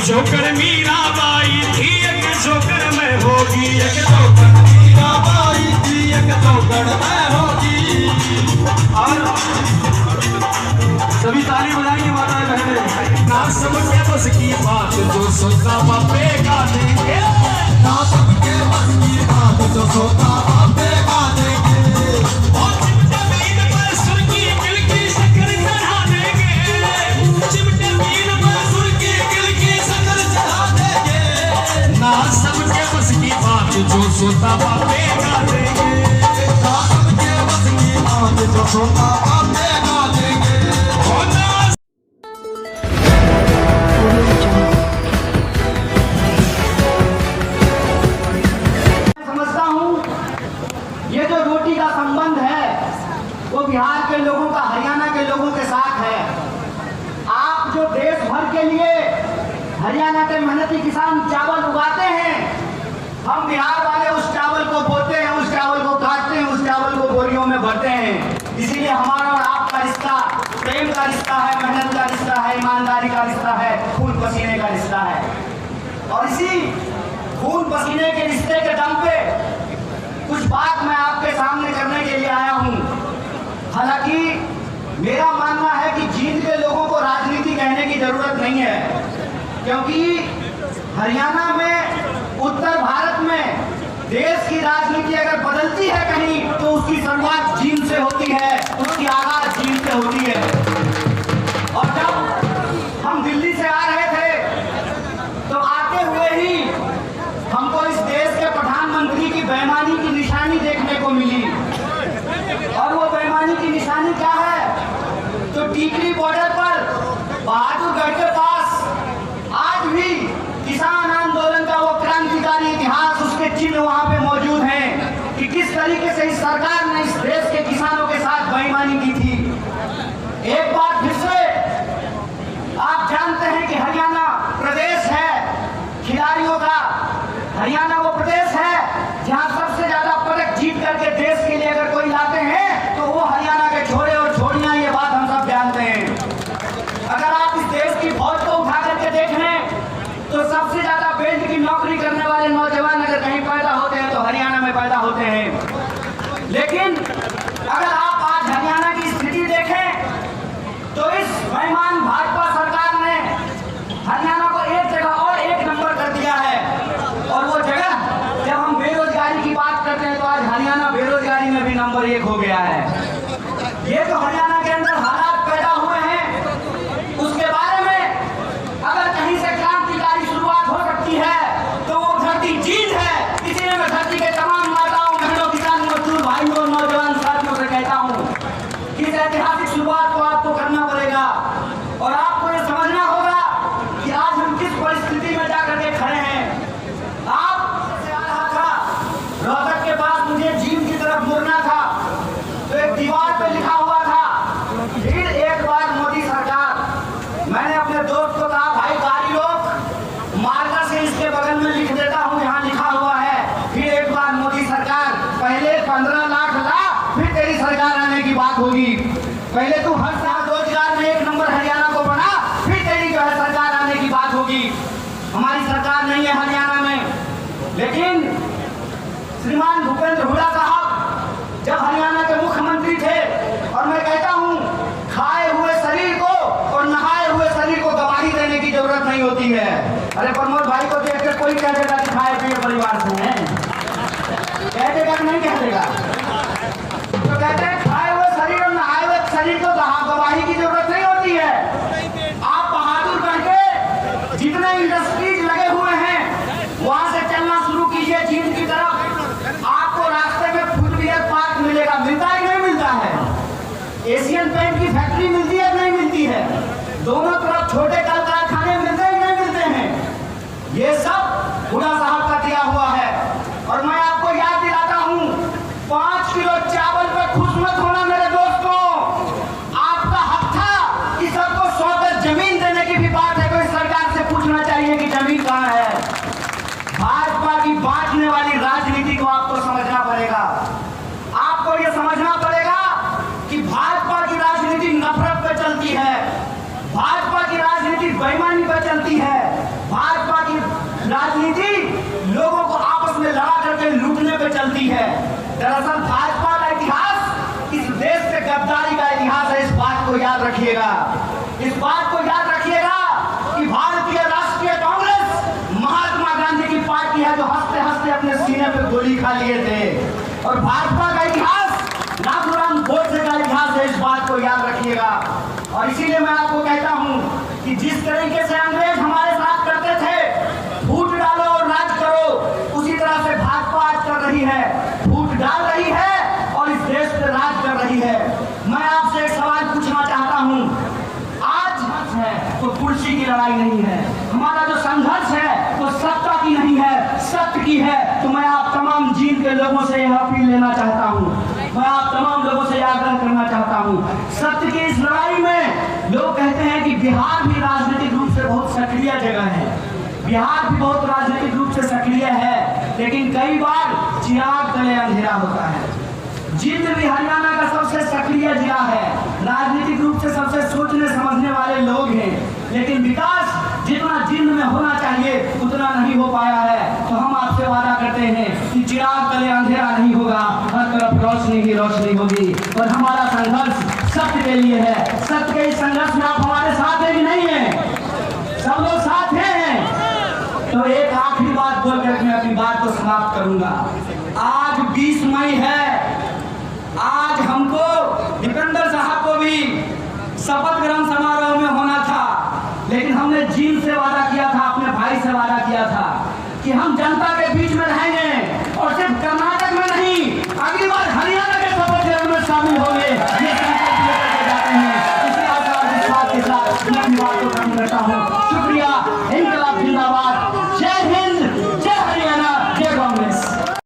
Joker Mirabai थी, एक joker में होगी, एक जोकर मीराबाई थी, एक जोकर में होगी। और सभी ताली बजाएंगे माताएं बहनें। ना सबके बस की बात जो सोता बापे गा देंगे, ना सबके बस की बात जो सोता बापे गा देंगे। और चिमटे मीन पर सुर की गिल की शक्कर चढ़ा देंगे, चिमटे मीन पर सुर की गिल की शक्कर चढ़ा देंगे। ना सबके बस की बात जो सोता बापे गा देंगे, ना सबके बस की बात जो सोता बापे गा देंगे। समझता हूँ ये जो रोटी का संबंध है वो बिहार के लोगों का हरियाणा के लोगों के साथ है। आप जो देश भर के लिए हरियाणा के मेहनती किसान चावल उगाते हैं, हम बिहार वाले उस चावल को बोते हैं, उस चावल को काटते हैं, उस चावल को बोरियों में भरते हैं। इसीलिए हमारा और आपका रिश्ता प्रेम का रिश्ता है, मेहनत का रिश्ता है, ईमानदारी का रिश्ता है, खून पसीने का रिश्ता है। और इसी खून पसीने के रिश्ते के दम पे कुछ बात मैं आपके सामने करने के लिए आया हूँ। हालांकि मेरा मानना है कि जींद के लोगों को राजनीति कहने की जरूरत नहीं है, क्योंकि हरियाणा में, उत्तर भारत में देश की राजनीति अगर बदलती है कहीं तो उसकी शुरुआत जींद से होती है, उसकी आगाज जींद से होती है। और जब हम दिल्ली से आ रहे थे तो आते हुए ही हमको इस देश के प्रधानमंत्री की बेईमानी की निशानी देखने को मिली। और वो बेईमानी की निशानी क्या है? तो टीकरी बॉर्डर पर बहादुरगढ़ के पास आज भी किसान आंदोलन का वो क्रांतिकारी इतिहास, उसके चिन्ह वहां पे मौजूद हैं कि किस तरीके से इस सरकार ने इस देश के किसानों के साथ बेईमानी की थी। एक बार फिर से आप जानते हैं कि हरियाणा प्रदेश है खिलाड़ियों का। हरियाणा वो प्रदेश है जहां सबसे ज्यादा पदक जीत करके देश के लिए अगर कोई लाते हैं तो वो हरियाणा के छोरे और छोरियां, ये बात हम सब जानते हैं। अगर आप इस देश की फौज को उठा करके देख लें तो सबसे ज्यादा बेल्ट की नौकरी करने वाले नौजवान अगर कहीं पैदा होते हैं तो हरियाणा में पैदा होते हैं। लेकिन अगर आप आज हरियाणा की स्थिति देखें तो इस बेईमान भाजपा सरकार ने हरियाणा को एक जगह और एक नंबर कर दिया है। और वो जगह, जब हम बेरोजगारी की बात करते हैं तो आज हरियाणा बेरोजगारी में भी नंबर 1 हो गया है। ये तो हरियाणा के अंदर हालात पैदा हुए हैं, उसके बारे में अगर कहीं से क्रांतिकारी शुरुआत हो सकती है तो वो धरती जींद है। इसीलिए मैं धरती के तमाम माताओं, बहनों, किसान मजदूर भाइयों और नौजवान साथियों से कहता हूँ कि इस ऐतिहासिक शुरुआत को आपको करना पड़ेगा। और आपको ये समझना होगा कि आज हम किस परिस्थिति में जाकर के खड़े हैं। आप से आ रहा था रोहतक के पास, मुझे जींद की तरफ मुड़ना था तो एक दीवार पे लिखा हुआ था, फिर एक बार मोदी सरकार। मैंने अपने दोस्त को कहा, भाई गाड़ी रोक, मार्कर से इसके बगल में लिख देता हूँ, यहाँ लिखा हुआ है फिर एक बार मोदी सरकार। पहले 15 लाख ला, फिर तेरी सरकार आने की बात होगी। पहले तू हर साल रोजगार में 1 नंबर हरियाणा को बना, फिर तेरी जो है सरकार आने की बात होगी। हमारी सरकार नहीं है हरियाणा में। लेकिन श्रीमान भूपेंद्र हुड्डा साहब जब हरियाणा के मुख्यमंत्री थे, और मैं कहता हूं खाए हुए शरीर को और नहाए हुए शरीर को गवाही देने की जरूरत नहीं होती है। अरे प्रमोद भाई को देख कर कोई कह देगा कि खाए पिए परिवार से हैं, कह देगा कि नहीं कह देगा? तो कहते हैं खाए हुए शरीर और नहाए हुए शरीर को गवाही की जरूरत नहीं होती है। आप बहादुरगढ़ के जितने इंडस्ट्रीज लगे हुए हैं वहां से चलना शुरू कीजिए जींद की तरफ। आपको रास्ते में फुटवियर पार्क मिलेगा, मिलता है नहीं मिलता है? एशियन पेंट की फैक्ट्री मिलती है नहीं मिलती है? दोनों तरफ छोटे कल कारखाने मिलते हैं नहीं मिलते हैं? ये सब हुड्डा साहब का दिया हुआ है। और मैं आपको याद दिलाता हूँ, 5 किलो चावल पे खुश मत होना मेरे दोस्तों। आपका हक था कि सबको 100 गज जमीन देने की भी बात है तो इस सरकार से पूछना चाहिए कि जमीन कहाँ है। भाजपा की बांटने वाली राजनीति को आपको समझना पड़ेगा। आपको ये समझना पड़ेगा कि भाजपा की राजनीति नफरत पे चलती है, भाजपा की राजनीति बेईमानी पर चलती है। भाजपा की राजनीति लोगों को आपस में लड़ा करके लूटने पर चलती है। दरअसल भाजपा का इतिहास इस देश से गद्दारी का इतिहास है। इस बात को याद रखिएगा, इस बात को याद रखिएगा कि भारतीय राष्ट्रीय कांग्रेस महात्मा गांधी की पार्टी है जो हंसते हंसते अपने सीने पे गोली खा लिए थे। और भाजपा का इतिहास नाथूराम गोडसे का इतिहास है। इस बात को याद रखिएगा। और इसीलिए मैं आपको कहता हूं कि जिस तरीके से अंग्रेज हमारे साथ करते थे, फूट डालो और राज करो, उसी तरह से भाजपा आज कर रही है, फूट डाल रही है और इस देश पे राज कर रही है। मैं आपसे एक सवाल पूछना चाहता हूं, आज है तो कुर्सी की लड़ाई नहीं है, हमारा जो संघर्ष है वो सत्ता की नहीं है, सत्य की है। तो मैं आप तमाम जींद के लोगों से यह अपील लेना चाहता हूं, मैं आप तमाम लोगों से आग्रह करना चाहता हूं, सत्य की इस लड़ाई में लोग कहते हैं कि बिहार भी राजनीतिक रूप से बहुत सक्रिय जगह है, बिहार भी बहुत राजनीतिक रूप से सक्रिय है, लेकिन कई बार चिराग तले अंधेरा होता है। जिंद भी हरियाणा का सबसे सक्रिय जिला है, राजनीतिक रूप से सबसे सोचने समझने वाले लोग हैं, लेकिन विकास जितना जिंद में होना चाहिए उतना नहीं हो पाया है। तो हम आपसे वादा करते हैं कि चिराग तले अंधेरा नहीं होगा, हर तरफ रोशनी ही रोशनी होगी। और हमारा संघर्ष सत्य के लिए है। सत्य के इस संघर्ष में आप हमारे साथ हैं कि नहीं है? सब लोग साथ हैं। तो एक आखिरी बात बोलकर मैं अपनी बात को समाप्त करूंगा। आज 20 मई है, आज हमको दीपेंद्र साहब को भी शपथ ग्रहण समारोह में होना था, लेकिन हमने जींद से वादा किया था, अपने भाई से वादा किया था कि हम जनता के बीच में रहेंगे और सिर्फ कर्नाटक में नहीं, अगली बार हरियाणा के शपथ ग्रहण में शामिल होंगे। ये संकल्प लेकर जाते हैं। इसी आशा और विश्वास के साथ मैं अपनी बात को खत्म करता हूँ। शुक्रिया। इनकलाब जिंदाबाद।